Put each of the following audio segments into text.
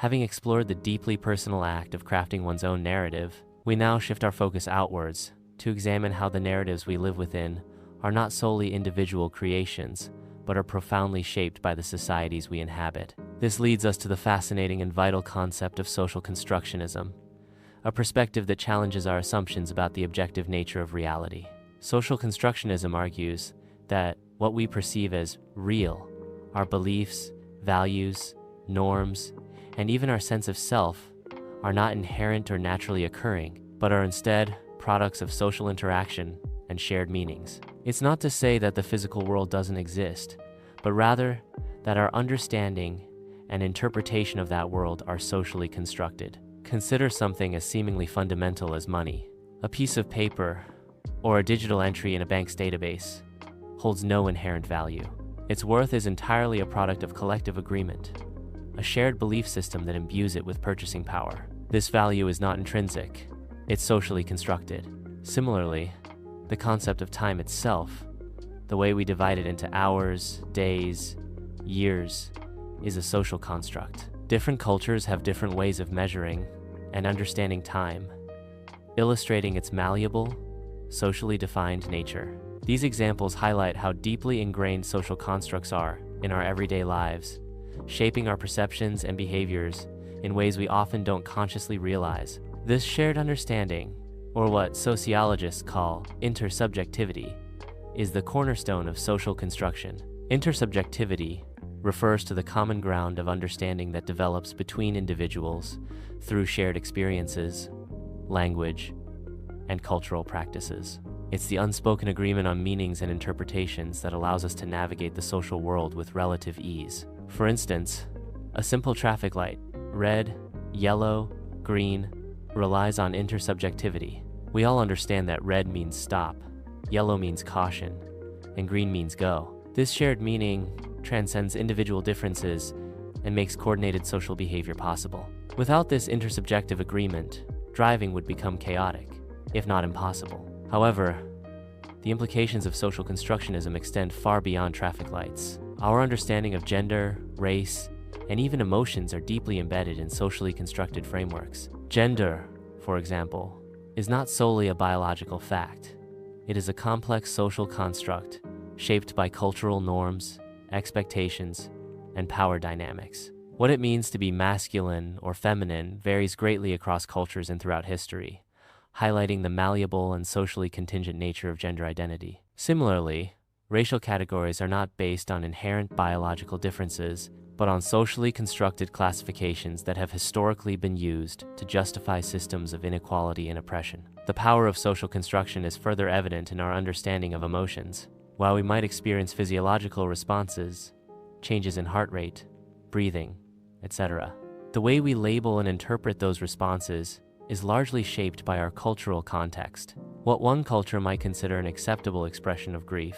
Having explored the deeply personal act of crafting one's own narrative, we now shift our focus outwards to examine how the narratives we live within are not solely individual creations, but are profoundly shaped by the societies we inhabit. This leads us to the fascinating and vital concept of social constructionism, a perspective that challenges our assumptions about the objective nature of reality. Social constructionism argues that what we perceive as real, our beliefs, values, norms, and even our sense of self, are not inherent or naturally occurring, but are instead products of social interaction and shared meanings. It's not to say that the physical world doesn't exist, but rather that our understanding and interpretation of that world are socially constructed. Consider something as seemingly fundamental as money. A piece of paper or a digital entry in a bank's database holds no inherent value. Its worth is entirely a product of collective agreement, a shared belief system that imbues it with purchasing power. This value is not intrinsic, it's socially constructed. Similarly, the concept of time itself, the way we divide it into hours, days, years, is a social construct. Different cultures have different ways of measuring and understanding time, illustrating its malleable, socially defined nature. These examples highlight how deeply ingrained social constructs are in our everyday lives, shaping our perceptions and behaviors in ways we often don't consciously realize. This shared understanding, or what sociologists call intersubjectivity, is the cornerstone of social construction. Intersubjectivity refers to the common ground of understanding that develops between individuals through shared experiences, language, and cultural practices. It's the unspoken agreement on meanings and interpretations that allows us to navigate the social world with relative ease. For instance, a simple traffic light, red, yellow, green, relies on intersubjectivity. We all understand that red means stop, yellow means caution, and green means go. This shared meaning transcends individual differences and makes coordinated social behavior possible. Without this intersubjective agreement, driving would become chaotic, if not impossible. However, the implications of social constructionism extend far beyond traffic lights. Our understanding of gender, race, and even emotions are deeply embedded in socially constructed frameworks. Gender, for example, is not solely a biological fact. It is a complex social construct shaped by cultural norms, expectations, and power dynamics. What it means to be masculine or feminine varies greatly across cultures and throughout history, highlighting the malleable and socially contingent nature of gender identity. Similarly, racial categories are not based on inherent biological differences, but on socially constructed classifications that have historically been used to justify systems of inequality and oppression. The power of social construction is further evident in our understanding of emotions. While we might experience physiological responses, changes in heart rate, breathing, etc., the way we label and interpret those responses is largely shaped by our cultural context. What one culture might consider an acceptable expression of grief,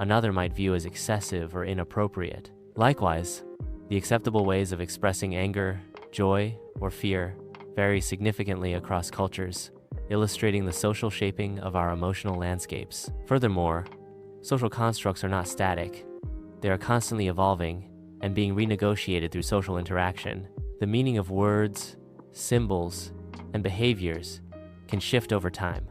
another might view as excessive or inappropriate. Likewise, the acceptable ways of expressing anger, joy, or fear vary significantly across cultures, illustrating the social shaping of our emotional landscapes. Furthermore, social constructs are not static. They are constantly evolving and being renegotiated through social interaction. The meaning of words, symbols, and behaviors can shift over time,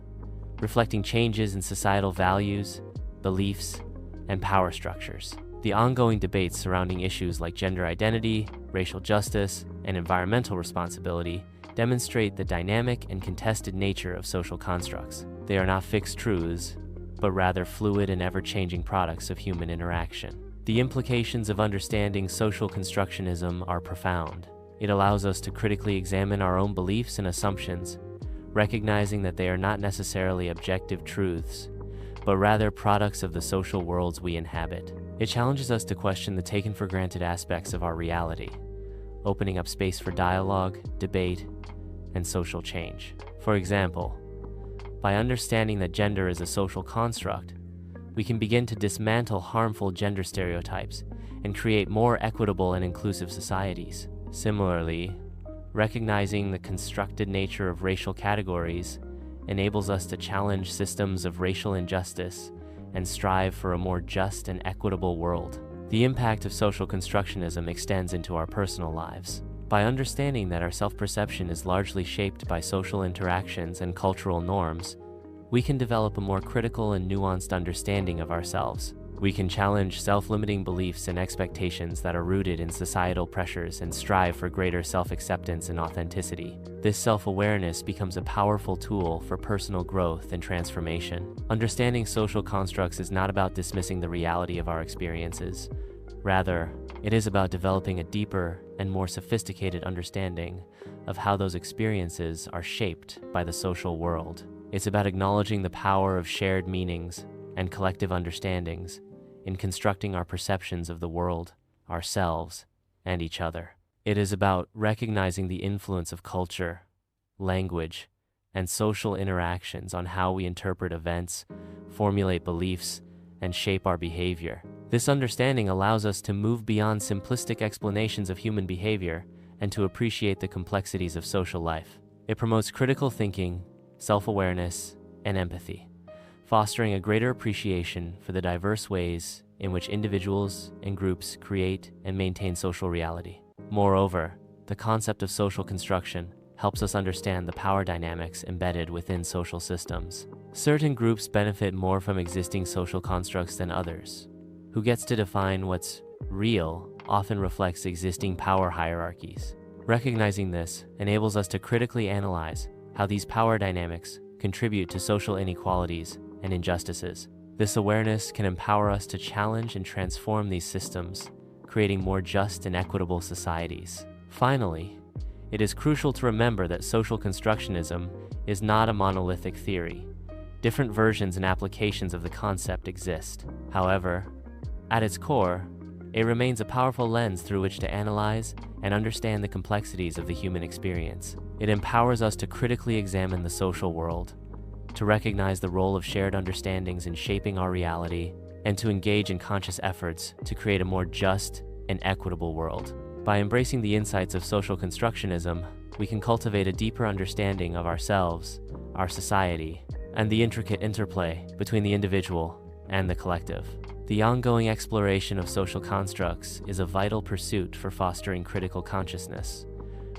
reflecting changes in societal values, beliefs, and power structures. The ongoing debates surrounding issues like gender identity, racial justice, and environmental responsibility demonstrate the dynamic and contested nature of social constructs. They are not fixed truths, but rather fluid and ever-changing products of human interaction. The implications of understanding social constructionism are profound. It allows us to critically examine our own beliefs and assumptions, recognizing that they are not necessarily objective truths, but rather products of the social worlds we inhabit. It challenges us to question the taken-for-granted aspects of our reality, opening up space for dialogue, debate, and social change. For example, by understanding that gender is a social construct, we can begin to dismantle harmful gender stereotypes and create more equitable and inclusive societies. Similarly, recognizing the constructed nature of racial categories enables us to challenge systems of racial injustice and strive for a more just and equitable world. The impact of social constructionism extends into our personal lives. By understanding that our self-perception is largely shaped by social interactions and cultural norms, we can develop a more critical and nuanced understanding of ourselves. We can challenge self-limiting beliefs and expectations that are rooted in societal pressures and strive for greater self-acceptance and authenticity. This self-awareness becomes a powerful tool for personal growth and transformation. Understanding social constructs is not about dismissing the reality of our experiences. Rather, it is about developing a deeper and more sophisticated understanding of how those experiences are shaped by the social world. It's about acknowledging the power of shared meanings and collective understandings in constructing our perceptions of the world, ourselves, and each other. It is about recognizing the influence of culture, language, and social interactions on how we interpret events, formulate beliefs, and shape our behavior. This understanding allows us to move beyond simplistic explanations of human behavior and to appreciate the complexities of social life. It promotes critical thinking, self-awareness, and empathy, fostering a greater appreciation for the diverse ways in which individuals and groups create and maintain social reality. Moreover, the concept of social construction helps us understand the power dynamics embedded within social systems. Certain groups benefit more from existing social constructs than others. Who gets to define what's real often reflects existing power hierarchies. Recognizing this enables us to critically analyze how these power dynamics contribute to social inequalities and injustices. This awareness can empower us to challenge and transform these systems, creating more just and equitable societies. Finally, it is crucial to remember that social constructionism is not a monolithic theory. Different versions and applications of the concept exist. However, at its core, it remains a powerful lens through which to analyze and understand the complexities of the human experience. It empowers us to critically examine the social world, to recognize the role of shared understandings in shaping our reality, and to engage in conscious efforts to create a more just and equitable world. By embracing the insights of social constructionism, we can cultivate a deeper understanding of ourselves, our society, and the intricate interplay between the individual and the collective. The ongoing exploration of social constructs is a vital pursuit for fostering critical consciousness,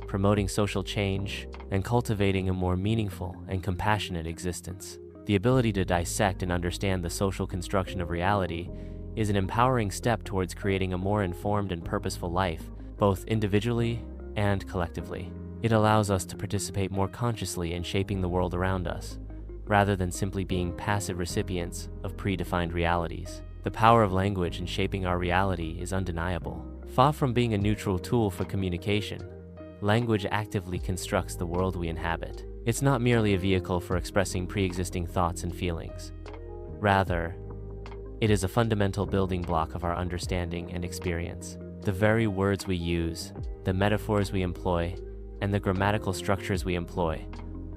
promoting social change, and cultivating a more meaningful and compassionate existence. The ability to dissect and understand the social construction of reality is an empowering step towards creating a more informed and purposeful life, both individually and collectively. It allows us to participate more consciously in shaping the world around us, rather than simply being passive recipients of predefined realities. The power of language in shaping our reality is undeniable. Far from being a neutral tool for communication, language actively constructs the world we inhabit. It's not merely a vehicle for expressing pre-existing thoughts and feelings. Rather, it is a fundamental building block of our understanding and experience. The very words we use, the metaphors we employ, and the grammatical structures we employ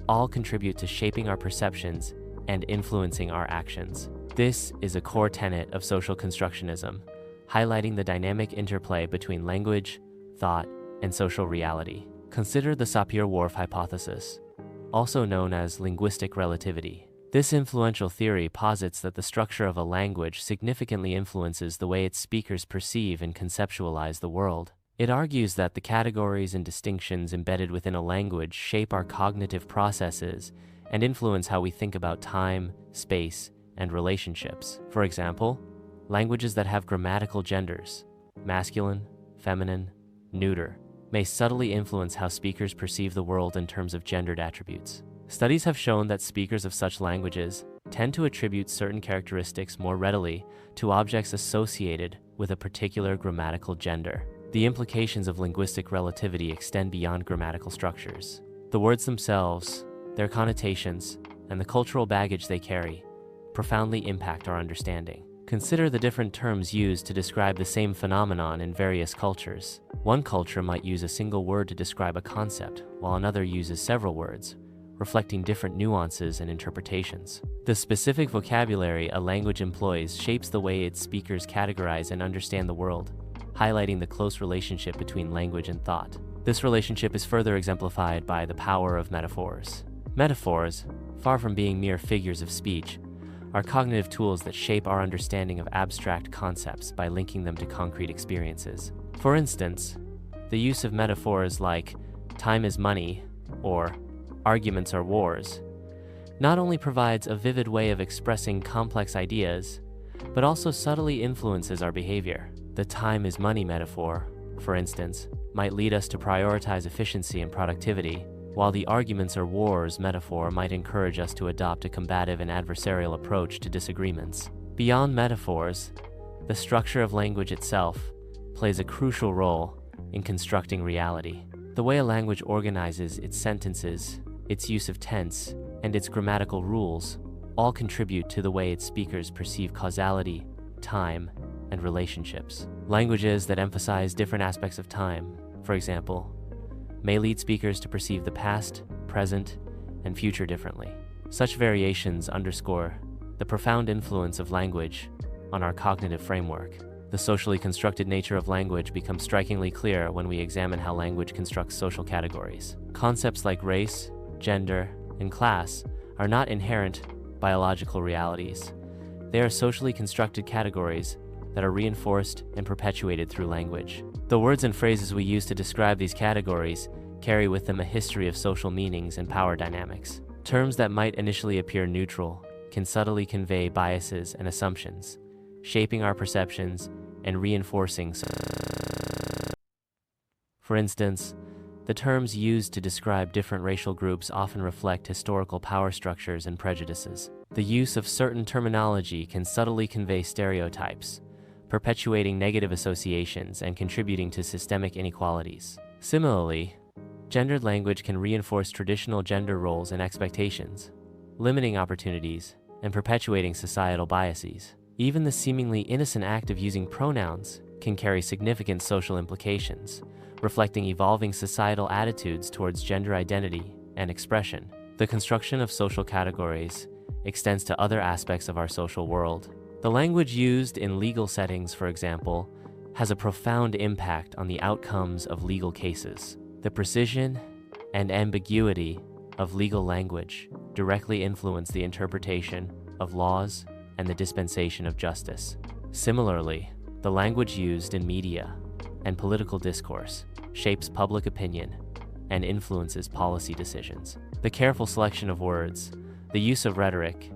all contribute to shaping our perceptions and influencing our actions. This is a core tenet of social constructionism, highlighting the dynamic interplay between language, thought, and social reality. Consider the Sapir-Whorf hypothesis, also known as linguistic relativity. This influential theory posits that the structure of a language significantly influences the way its speakers perceive and conceptualize the world. It argues that the categories and distinctions embedded within a language shape our cognitive processes and influence how we think about time, space, and relationships. For example, languages that have grammatical genders, masculine, feminine, neuter, may subtly influence how speakers perceive the world in terms of gendered attributes. Studies have shown that speakers of such languages tend to attribute certain characteristics more readily to objects associated with a particular grammatical gender. The implications of linguistic relativity extend beyond grammatical structures. The words themselves, their connotations, and the cultural baggage they carry profoundly impact our understanding. Consider the different terms used to describe the same phenomenon in various cultures. One culture might use a single word to describe a concept, while another uses several words, reflecting different nuances and interpretations. The specific vocabulary a language employs shapes the way its speakers categorize and understand the world, highlighting the close relationship between language and thought. This relationship is further exemplified by the power of metaphors. Metaphors, far from being mere figures of speech, are cognitive tools that shape our understanding of abstract concepts by linking them to concrete experiences. For instance, The use of metaphors like time is money or arguments are wars not only provides a vivid way of expressing complex ideas, but also subtly influences our behavior. The time is money metaphor, for instance, might lead us to prioritize efficiency and productivity, while the arguments are wars metaphor might encourage us to adopt a combative and adversarial approach to disagreements. Beyond metaphors, the structure of language itself plays a crucial role in constructing reality. The way a language organizes its sentences, its use of tense, and its grammatical rules all contribute to the way its speakers perceive causality, time, and relationships. Languages that emphasize different aspects of time, for example, may lead speakers to perceive the past, present, and future differently. Such variations underscore the profound influence of language on our cognitive framework. The socially constructed nature of language becomes strikingly clear when we examine how language constructs social categories. Concepts like race, gender, and class are not inherent biological realities. They are socially constructed categories that are reinforced and perpetuated through language. The words and phrases we use to describe these categories carry with them a history of social meanings and power dynamics. Terms that might initially appear neutral can subtly convey biases and assumptions, shaping our perceptions and reinforcing. For instance, the terms used to describe different racial groups often reflect historical power structures and prejudices. The use of certain terminology can subtly convey stereotypes, perpetuating negative associations and contributing to systemic inequalities. Similarly, gendered language can reinforce traditional gender roles and expectations, limiting opportunities and perpetuating societal biases. Even the seemingly innocent act of using pronouns can carry significant social implications, reflecting evolving societal attitudes towards gender identity and expression. The construction of social categories extends to other aspects of our social world. The language used in legal settings, for example, has a profound impact on the outcomes of legal cases. The precision and ambiguity of legal language directly influence the interpretation of laws and the dispensation of justice. Similarly, the language used in media and political discourse shapes public opinion and influences policy decisions. The careful selection of words, the use of rhetoric,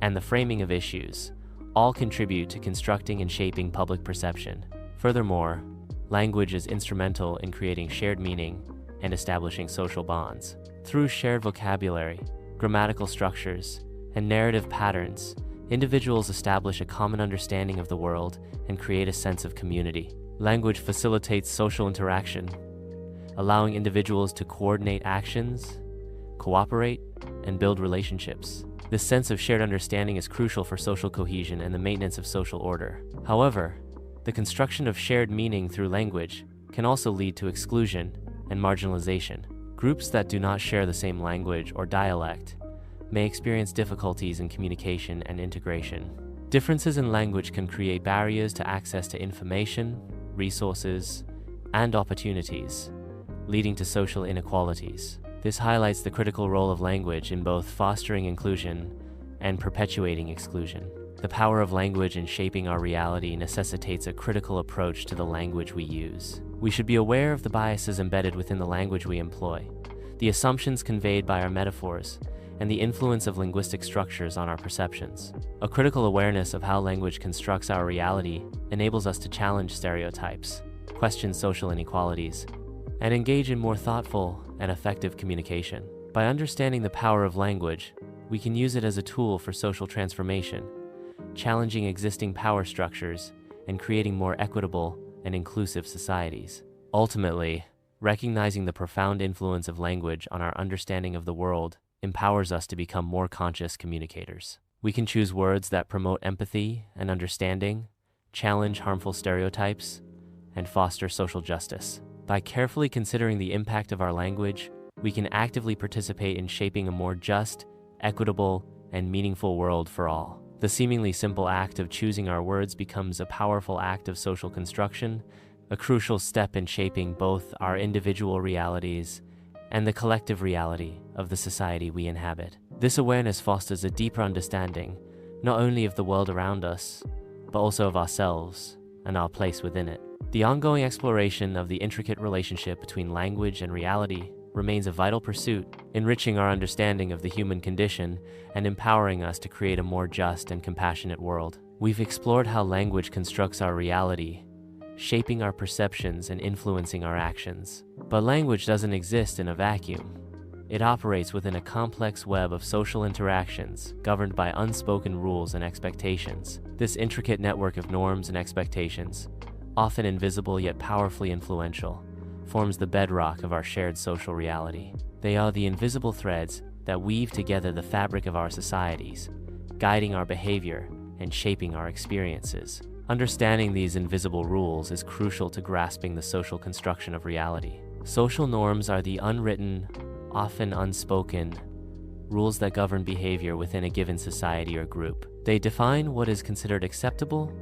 and the framing of issues all contribute to constructing and shaping public perception. Furthermore, language is instrumental in creating shared meaning and establishing social bonds. Through shared vocabulary, grammatical structures, and narrative patterns, individuals establish a common understanding of the world and create a sense of community. Language facilitates social interaction, allowing individuals to coordinate actions, cooperate, and build relationships. This sense of shared understanding is crucial for social cohesion and the maintenance of social order. However, the construction of shared meaning through language can also lead to exclusion and marginalization. Groups that do not share the same language or dialect may experience difficulties in communication and integration. Differences in language can create barriers to access to information, resources, and opportunities, leading to social inequalities. This highlights the critical role of language in both fostering inclusion and perpetuating exclusion. The power of language in shaping our reality necessitates a critical approach to the language we use. We should be aware of the biases embedded within the language we employ, the assumptions conveyed by our metaphors, and the influence of linguistic structures on our perceptions. A critical awareness of how language constructs our reality enables us to challenge stereotypes, question social inequalities, and engage in more thoughtful and effective communication. By understanding the power of language, we can use it as a tool for social transformation, challenging existing power structures and creating more equitable and inclusive societies. Ultimately, recognizing the profound influence of language on our understanding of the world empowers us to become more conscious communicators. We can choose words that promote empathy and understanding, challenge harmful stereotypes, and foster social justice. By carefully considering the impact of our language, we can actively participate in shaping a more just, equitable, and meaningful world for all. The seemingly simple act of choosing our words becomes a powerful act of social construction, a crucial step in shaping both our individual realities and the collective reality of the society we inhabit. This awareness fosters a deeper understanding, not only of the world around us, but also of ourselves, and our place within it. The ongoing exploration of the intricate relationship between language and reality remains a vital pursuit, enriching our understanding of the human condition and empowering us to create a more just and compassionate world. We've explored how language constructs our reality, shaping our perceptions and influencing our actions. But language doesn't exist in a vacuum. It operates within a complex web of social interactions governed by unspoken rules and expectations. This intricate network of norms and expectations, often invisible yet powerfully influential, forms the bedrock of our shared social reality. They are the invisible threads that weave together the fabric of our societies, guiding our behavior and shaping our experiences. Understanding these invisible rules is crucial to grasping the social construction of reality. Social norms are the unwritten, often unspoken, rules that govern behavior within a given society or group. They define what is considered acceptable,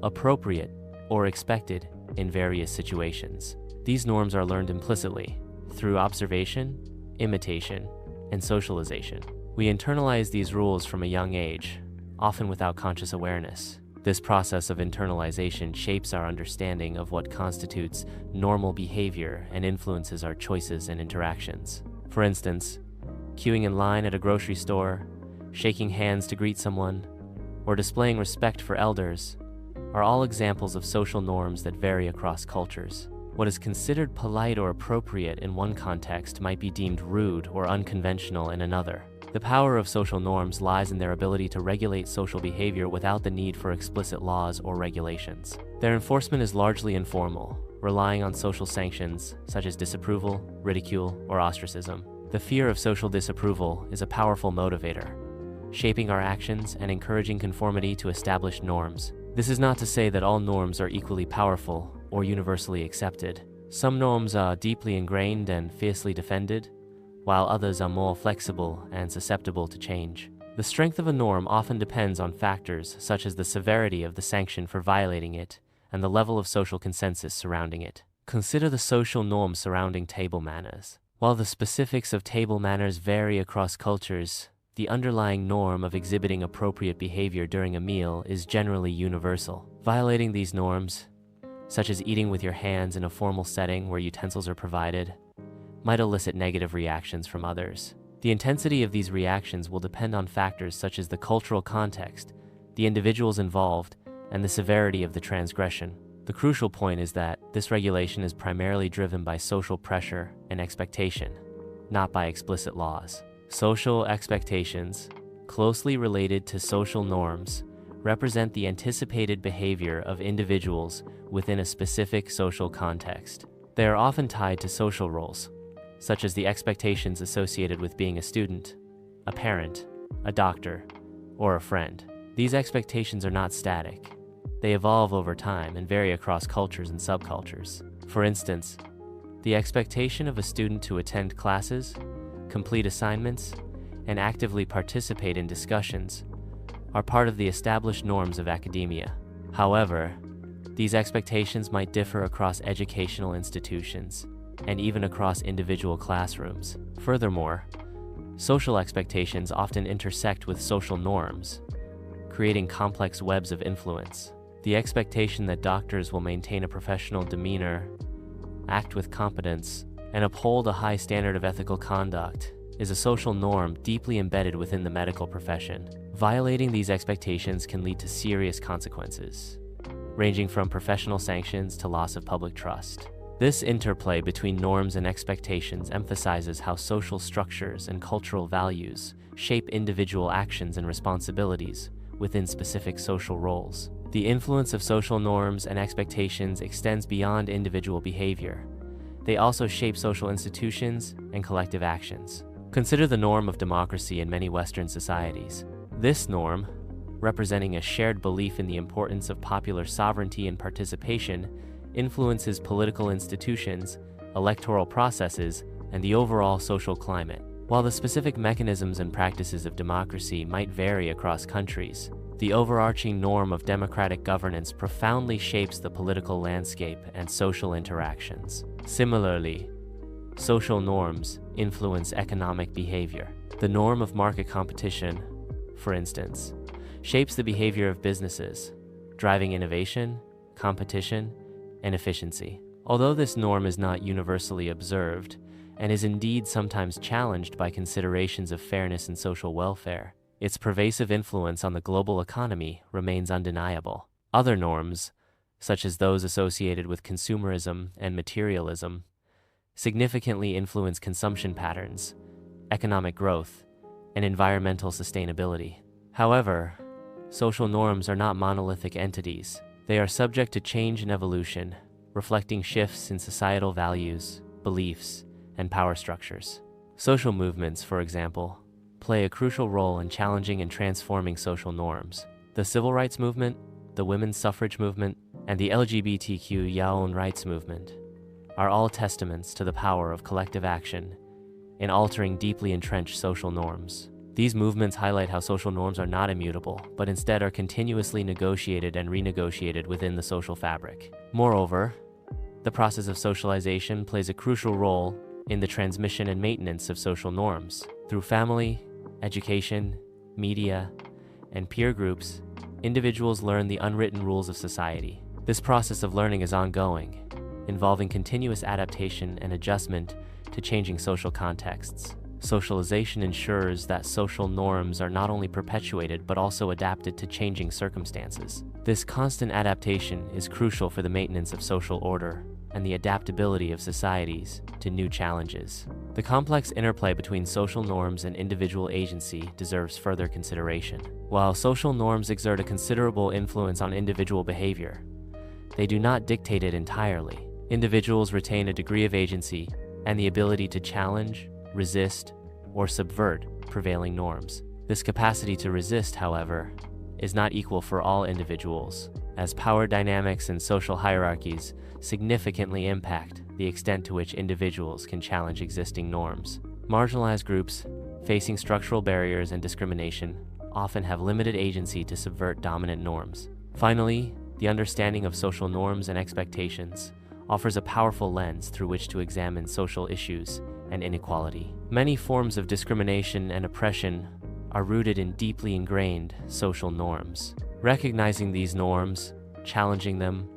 appropriate, or expected in various situations. These norms are learned implicitly through observation, imitation, and socialization. We internalize these rules from a young age, often without conscious awareness. This process of internalization shapes our understanding of what constitutes normal behavior and influences our choices and interactions. For instance, queuing in line at a grocery store, shaking hands to greet someone, or displaying respect for elders are all examples of social norms that vary across cultures. What is considered polite or appropriate in one context might be deemed rude or unconventional in another. The power of social norms lies in their ability to regulate social behavior without the need for explicit laws or regulations. Their enforcement is largely informal, relying on social sanctions such as disapproval, ridicule, or ostracism. The fear of social disapproval is a powerful motivator, shaping our actions and encouraging conformity to established norms. This is not to say that all norms are equally powerful or universally accepted. Some norms are deeply ingrained and fiercely defended, while others are more flexible and susceptible to change. The strength of a norm often depends on factors such as the severity of the sanction for violating it and the level of social consensus surrounding it. Consider the social norms surrounding table manners. While the specifics of table manners vary across cultures, the underlying norm of exhibiting appropriate behavior during a meal is generally universal. Violating these norms, such as eating with your hands in a formal setting where utensils are provided, might elicit negative reactions from others. The intensity of these reactions will depend on factors such as the cultural context, the individuals involved, and the severity of the transgression. The crucial point is that this regulation is primarily driven by social pressure and expectation, not by explicit laws. Social expectations, closely related to social norms, represent the anticipated behavior of individuals within a specific social context. They are often tied to social roles, such as the expectations associated with being a student, a parent, a doctor, or a friend. These expectations are not static. They evolve over time and vary across cultures and subcultures. For instance, the expectation of a student to attend classes, complete assignments, and actively participate in discussions are part of the established norms of academia. However, these expectations might differ across educational institutions and even across individual classrooms. Furthermore, social expectations often intersect with social norms, creating complex webs of influence. The expectation that doctors will maintain a professional demeanor, act with competence, and uphold a high standard of ethical conduct is a social norm deeply embedded within the medical profession. Violating these expectations can lead to serious consequences, ranging from professional sanctions to loss of public trust. This interplay between norms and expectations emphasizes how social structures and cultural values shape individual actions and responsibilities within specific social roles. The influence of social norms and expectations extends beyond individual behavior. They also shape social institutions and collective actions. Consider the norm of democracy in many Western societies. This norm, representing a shared belief in the importance of popular sovereignty and participation, influences political institutions, electoral processes, and the overall social climate. While the specific mechanisms and practices of democracy might vary across countries, the overarching norm of democratic governance profoundly shapes the political landscape and social interactions. Similarly, social norms influence economic behavior. The norm of market competition, for instance, shapes the behavior of businesses, driving innovation competition, and efficiency. Although this norm is not universally observed, and is indeed sometimes challenged by considerations of fairness and social welfare, its pervasive influence on the global economy remains undeniable. Other norms, such as those associated with consumerism and materialism, significantly influence consumption patterns, economic growth, and environmental sustainability. However, social norms are not monolithic entities. They are subject to change and evolution, reflecting shifts in societal values, beliefs, and power structures. Social movements, for example, play a crucial role in challenging and transforming social norms. The civil rights movement, the women's suffrage movement, and the LGBTQ rights movement are all testaments to the power of collective action in altering deeply entrenched social norms. These movements highlight how social norms are not immutable, but instead are continuously negotiated and renegotiated within the social fabric. Moreover, the process of socialization plays a crucial role in the transmission and maintenance of social norms. Through family, education, media, and peer groups, individuals learn the unwritten rules of society. This process of learning is ongoing, involving continuous adaptation and adjustment to changing social contexts. Socialization ensures that social norms are not only perpetuated but also adapted to changing circumstances. This constant adaptation is crucial for the maintenance of social order and the adaptability of societies to new challenges. The complex interplay between social norms and individual agency deserves further consideration. While social norms exert a considerable influence on individual behavior, they do not dictate it entirely. Individuals retain a degree of agency and the ability to challenge, resist, or subvert prevailing norms. This capacity to resist, however, is not equal for all individuals, as power dynamics and social hierarchies significantly impact the extent to which individuals can challenge existing norms. Marginalized groups facing structural barriers and discrimination often have limited agency to subvert dominant norms. Finally, the understanding of social norms and expectations offers a powerful lens through which to examine social issues and inequality. Many forms of discrimination and oppression are rooted in deeply ingrained social norms. Recognizing these norms, challenging them,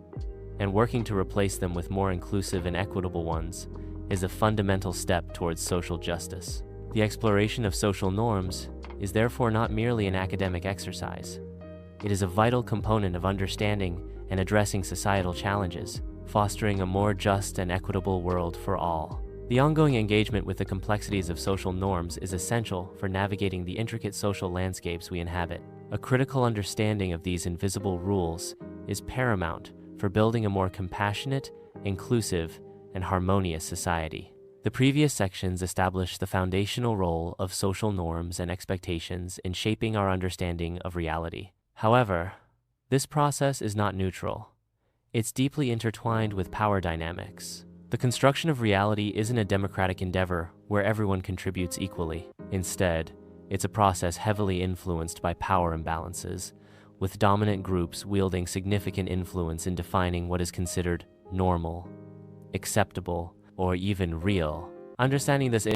and working to replace them with more inclusive and equitable ones is a fundamental step towards social justice. The exploration of social norms is therefore not merely an academic exercise. It is a vital component of understanding and addressing societal challenges, fostering a more just and equitable world for all. The ongoing engagement with the complexities of social norms is essential for navigating the intricate social landscapes we inhabit. A critical understanding of these invisible rules is paramount for building a more compassionate, inclusive, and harmonious society. The previous sections established the foundational role of social norms and expectations in shaping our understanding of reality. However, this process is not neutral. It's deeply intertwined with power dynamics. The construction of reality isn't a democratic endeavor where everyone contributes equally. Instead, it's a process heavily influenced by power imbalances, with dominant groups wielding significant influence in defining what is considered normal, acceptable, or even real. Understanding this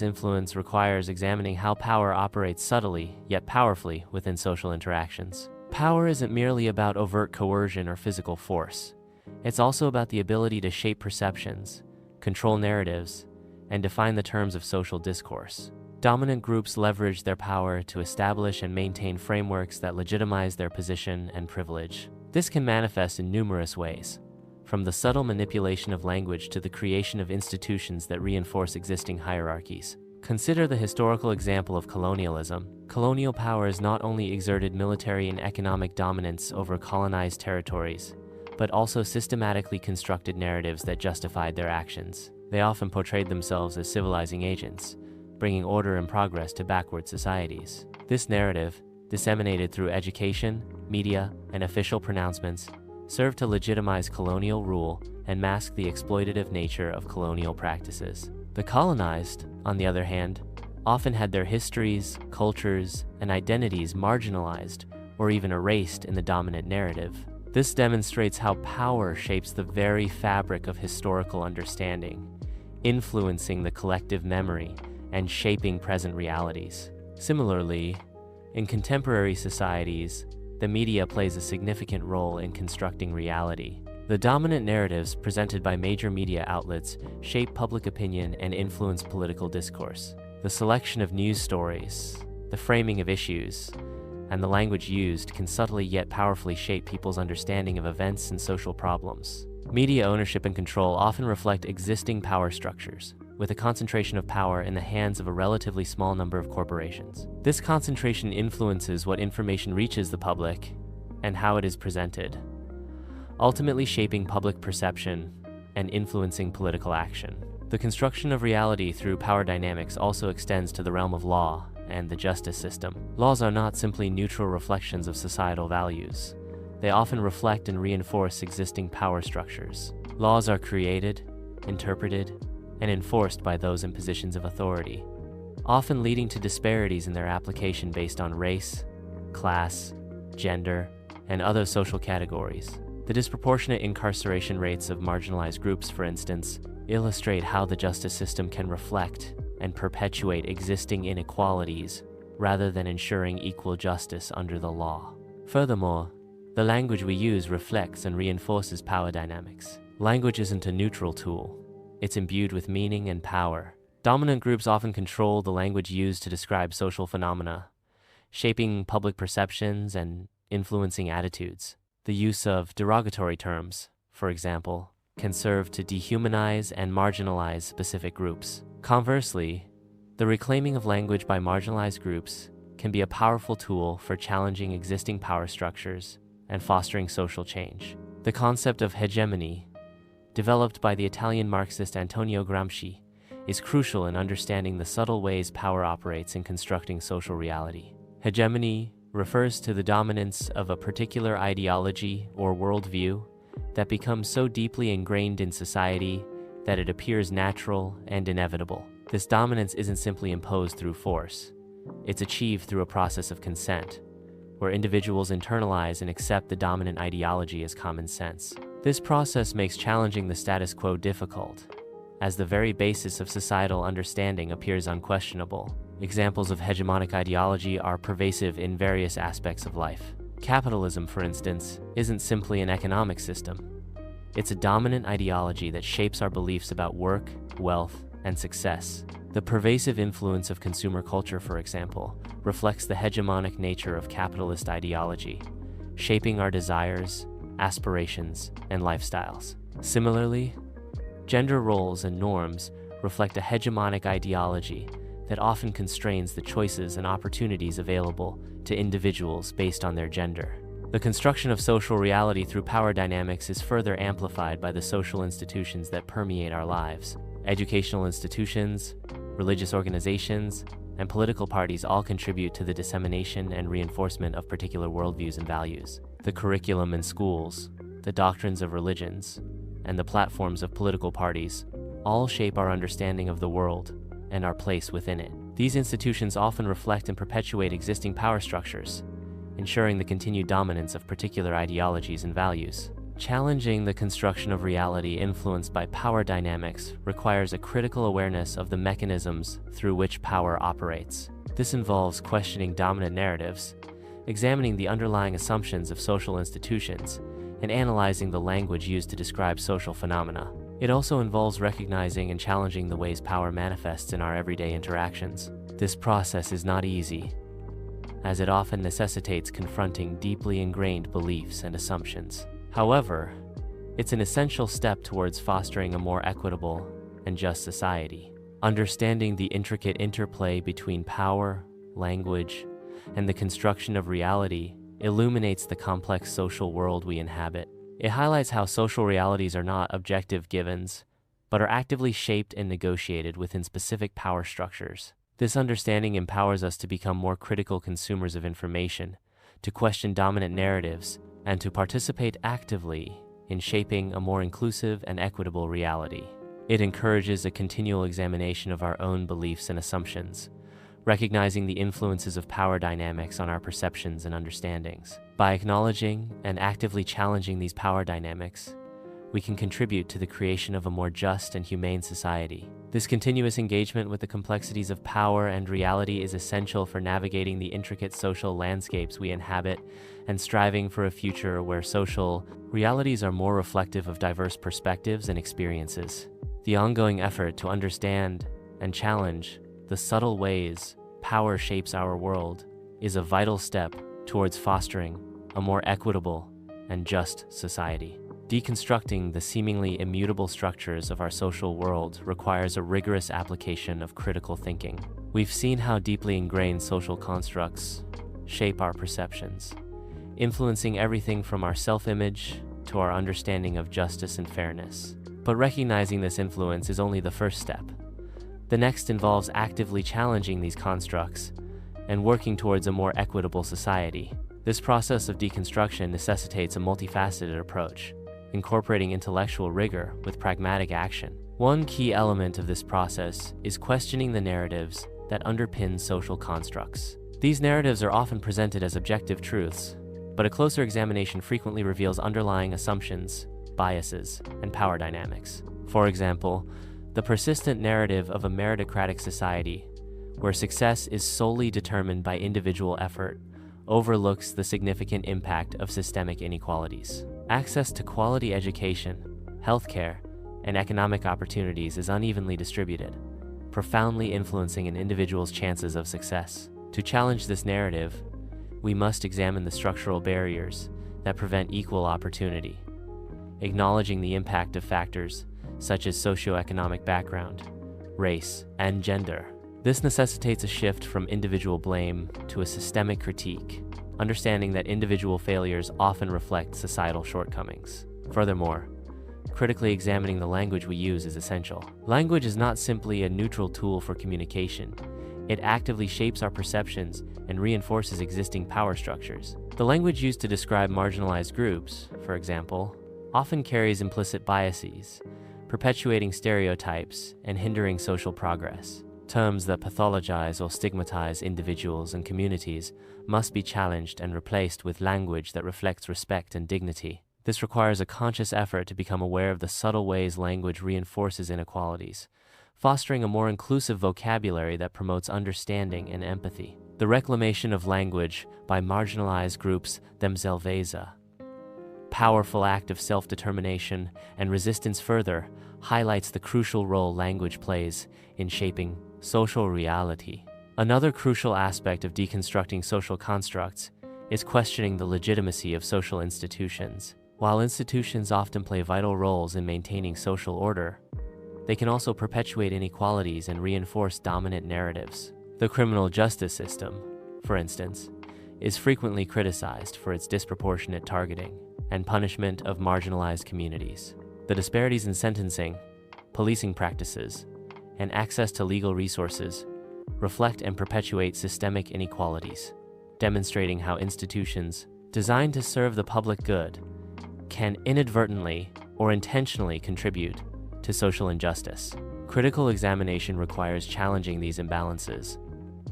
influence requires examining how power operates subtly yet powerfully within social interactions. Power isn't merely about overt coercion or physical force. It's also about the ability to shape perceptions, control narratives, and define the terms of social discourse. Dominant groups leverage their power to establish and maintain frameworks that legitimize their position and privilege. This can manifest in numerous ways, from the subtle manipulation of language to the creation of institutions that reinforce existing hierarchies. Consider the historical example of colonialism. Colonial powers not only exerted military and economic dominance over colonized territories, but also systematically constructed narratives that justified their actions. They often portrayed themselves as civilizing agents, bringing order and progress to backward societies. This narrative, disseminated through education, media, and official pronouncements, served to legitimize colonial rule and mask the exploitative nature of colonial practices. The colonized, on the other hand, often had their histories, cultures, and identities marginalized or even erased in the dominant narrative. This demonstrates how power shapes the very fabric of historical understanding, influencing the collective memory and shaping present realities. Similarly, in contemporary societies, the media plays a significant role in constructing reality. The dominant narratives presented by major media outlets shape public opinion and influence political discourse. The selection of news stories, the framing of issues, and the language used can subtly yet powerfully shape people's understanding of events and social problems. Media ownership and control often reflect existing power structures, with a concentration of power in the hands of a relatively small number of corporations. This concentration influences what information reaches the public and how it is presented, ultimately shaping public perception and influencing political action. The construction of reality through power dynamics also extends to the realm of law and the justice system. Laws are not simply neutral reflections of societal values. They often reflect and reinforce existing power structures. Laws are created, interpreted, and enforced by those in positions of authority, often leading to disparities in their application based on race, class, gender, and other social categories. The disproportionate incarceration rates of marginalized groups, for instance, illustrate how the justice system can reflect and perpetuate existing inequalities rather than ensuring equal justice under the law. Furthermore, the language we use reflects and reinforces power dynamics. Language isn't a neutral tool. It's imbued with meaning and power. Dominant groups often control the language used to describe social phenomena, shaping public perceptions and influencing attitudes. The use of derogatory terms, for example, can serve to dehumanize and marginalize specific groups. Conversely, the reclaiming of language by marginalized groups can be a powerful tool for challenging existing power structures and fostering social change. The concept of hegemony, developed by the Italian Marxist Antonio Gramsci, is crucial in understanding the subtle ways power operates in constructing social reality. Hegemony refers to the dominance of a particular ideology or worldview that becomes so deeply ingrained in society that it appears natural and inevitable. This dominance isn't simply imposed through force. It's achieved through a process of consent, where individuals internalize and accept the dominant ideology as common sense. This process makes challenging the status quo difficult, as the very basis of societal understanding appears unquestionable. Examples of hegemonic ideology are pervasive in various aspects of life. Capitalism, for instance, isn't simply an economic system. It's a dominant ideology that shapes our beliefs about work, wealth, and success. The pervasive influence of consumer culture, for example, reflects the hegemonic nature of capitalist ideology, shaping our desires, aspirations, and lifestyles. Similarly, gender roles and norms reflect a hegemonic ideology that often constrains the choices and opportunities available to individuals based on their gender. The construction of social reality through power dynamics is further amplified by the social institutions that permeate our lives. Educational institutions, religious organizations, and political parties all contribute to the dissemination and reinforcement of particular worldviews and values. The curriculum in schools, the doctrines of religions, and the platforms of political parties all shape our understanding of the world and our place within it. These institutions often reflect and perpetuate existing power structures, ensuring the continued dominance of particular ideologies and values. Challenging the construction of reality influenced by power dynamics requires a critical awareness of the mechanisms through which power operates. This involves questioning dominant narratives, examining the underlying assumptions of social institutions, and analyzing the language used to describe social phenomena. It also involves recognizing and challenging the ways power manifests in our everyday interactions. This process is not easy, as it often necessitates confronting deeply ingrained beliefs and assumptions. However, it's an essential step towards fostering a more equitable and just society. Understanding the intricate interplay between power, language, and the construction of reality illuminates the complex social world we inhabit. It highlights how social realities are not objective givens, but are actively shaped and negotiated within specific power structures. This understanding empowers us to become more critical consumers of information, to question dominant narratives, and to participate actively in shaping a more inclusive and equitable reality. It encourages a continual examination of our own beliefs and assumptions, recognizing the influences of power dynamics on our perceptions and understandings. By acknowledging and actively challenging these power dynamics, we can contribute to the creation of a more just and humane society. This continuous engagement with the complexities of power and reality is essential for navigating the intricate social landscapes we inhabit and striving for a future where social realities are more reflective of diverse perspectives and experiences. The ongoing effort to understand and challenge the subtle ways power shapes our world is a vital step towards fostering a more equitable and just society. Deconstructing the seemingly immutable structures of our social world requires a rigorous application of critical thinking. We've seen how deeply ingrained social constructs shape our perceptions, influencing everything from our self-image to our understanding of justice and fairness. But recognizing this influence is only the first step. The next involves actively challenging these constructs and working towards a more equitable society. This process of deconstruction necessitates a multifaceted approach, incorporating intellectual rigor with pragmatic action. One key element of this process is questioning the narratives that underpin social constructs. These narratives are often presented as objective truths, but a closer examination frequently reveals underlying assumptions, biases, and power dynamics. For example, the persistent narrative of a meritocratic society, where success is solely determined by individual effort, overlooks the significant impact of systemic inequalities. Access to quality education, healthcare, and economic opportunities is unevenly distributed, profoundly influencing an individual's chances of success. To challenge this narrative, we must examine the structural barriers that prevent equal opportunity, acknowledging the impact of factors such as socioeconomic background, race, and gender. This necessitates a shift from individual blame to a systemic critique, understanding that individual failures often reflect societal shortcomings. Furthermore, critically examining the language we use is essential. Language is not simply a neutral tool for communication. It actively shapes our perceptions and reinforces existing power structures. The language used to describe marginalized groups, for example, often carries implicit biases, perpetuating stereotypes and hindering social progress. Terms that pathologize or stigmatize individuals and communities must be challenged and replaced with language that reflects respect and dignity. This requires a conscious effort to become aware of the subtle ways language reinforces inequalities, fostering a more inclusive vocabulary that promotes understanding and empathy. The reclamation of language by marginalized groups themselves is a powerful act of self-determination, and resistance further highlights the crucial role language plays in shaping social reality. Another crucial aspect of deconstructing social constructs is questioning the legitimacy of social institutions. While institutions often play vital roles in maintaining social order, they can also perpetuate inequalities and reinforce dominant narratives. The criminal justice system, for instance, is frequently criticized for its disproportionate targeting and punishment of marginalized communities. The disparities in sentencing, policing practices, and access to legal resources reflect and perpetuate systemic inequalities, demonstrating how institutions designed to serve the public good can inadvertently or intentionally contribute to social injustice. Critical examination requires challenging these imbalances,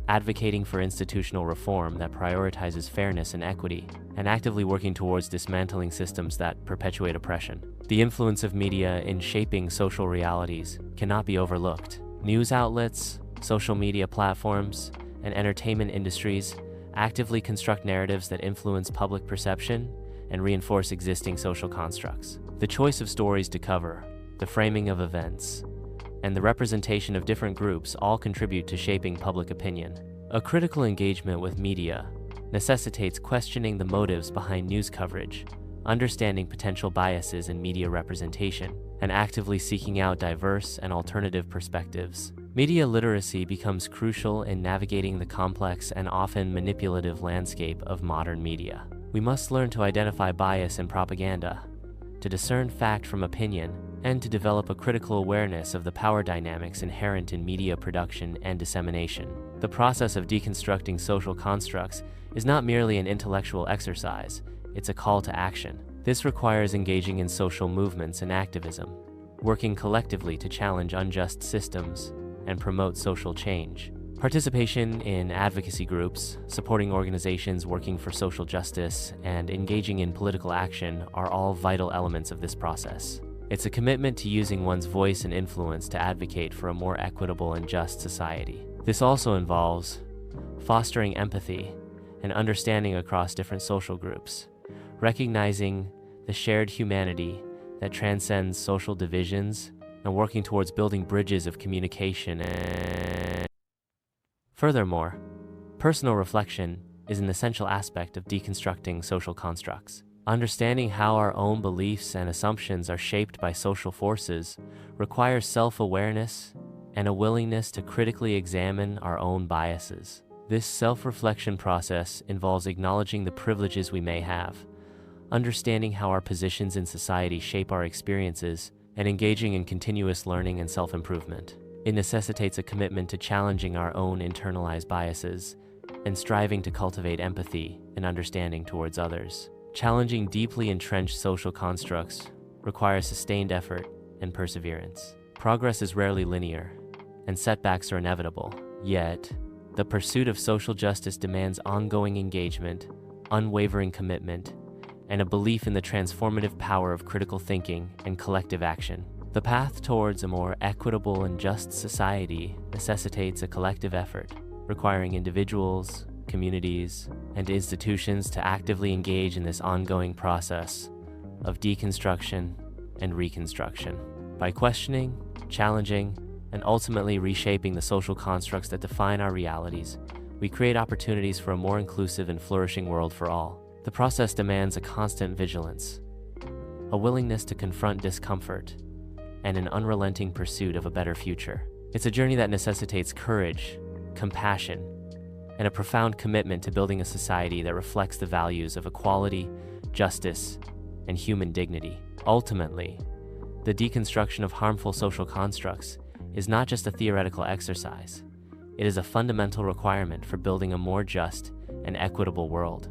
advocating for institutional reform that prioritizes fairness and equity, and actively working towards dismantling systems that perpetuate oppression. The influence of media in shaping social realities cannot be overlooked. News outlets, social media platforms, and entertainment industries actively construct narratives that influence public perception and reinforce existing social constructs. The choice of stories to cover, the framing of events, and the representation of different groups all contribute to shaping public opinion. A critical engagement with media necessitates questioning the motives behind news coverage, understanding potential biases in media representation, and actively seeking out diverse and alternative perspectives. Media literacy becomes crucial in navigating the complex and often manipulative landscape of modern media. We must learn to identify bias in propaganda, to discern fact from opinion, and to develop a critical awareness of the power dynamics inherent in media production and dissemination. The process of deconstructing social constructs is not merely an intellectual exercise, it's a call to action. This requires engaging in social movements and activism, working collectively to challenge unjust systems and promote social change. Participation in advocacy groups, supporting organizations working for social justice, and engaging in political action are all vital elements of this process. It's a commitment to using one's voice and influence to advocate for a more equitable and just society. This also involves fostering empathy and understanding across different social groups, recognizing the shared humanity that transcends social divisions and working towards building bridges of communication. Furthermore, personal reflection is an essential aspect of deconstructing social constructs. Understanding how our own beliefs and assumptions are shaped by social forces requires self-awareness and a willingness to critically examine our own biases. This self-reflection process involves acknowledging the privileges we may have, understanding how our positions in society shape our experiences, and engaging in continuous learning and self-improvement. It necessitates a commitment to challenging our own internalized biases and striving to cultivate empathy and understanding towards others. Challenging deeply entrenched social constructs requires sustained effort and perseverance. Progress is rarely linear, and setbacks are inevitable. Yet, the pursuit of social justice demands ongoing engagement, unwavering commitment, and a belief in the transformative power of critical thinking and collective action. The path towards a more equitable and just society necessitates a collective effort, requiring individuals, communities, and institutions to actively engage in this ongoing process of deconstruction and reconstruction. By questioning, challenging, and ultimately reshaping the social constructs that define our realities, we create opportunities for a more inclusive and flourishing world for all. The process demands a constant vigilance, a willingness to confront discomfort, and an unrelenting pursuit of a better future. It's a journey that necessitates courage, compassion, and a profound commitment to building a society that reflects the values of equality, justice, and human dignity. Ultimately, the deconstruction of harmful social constructs is not just a theoretical exercise. It is a fundamental requirement for building a more just and equitable world.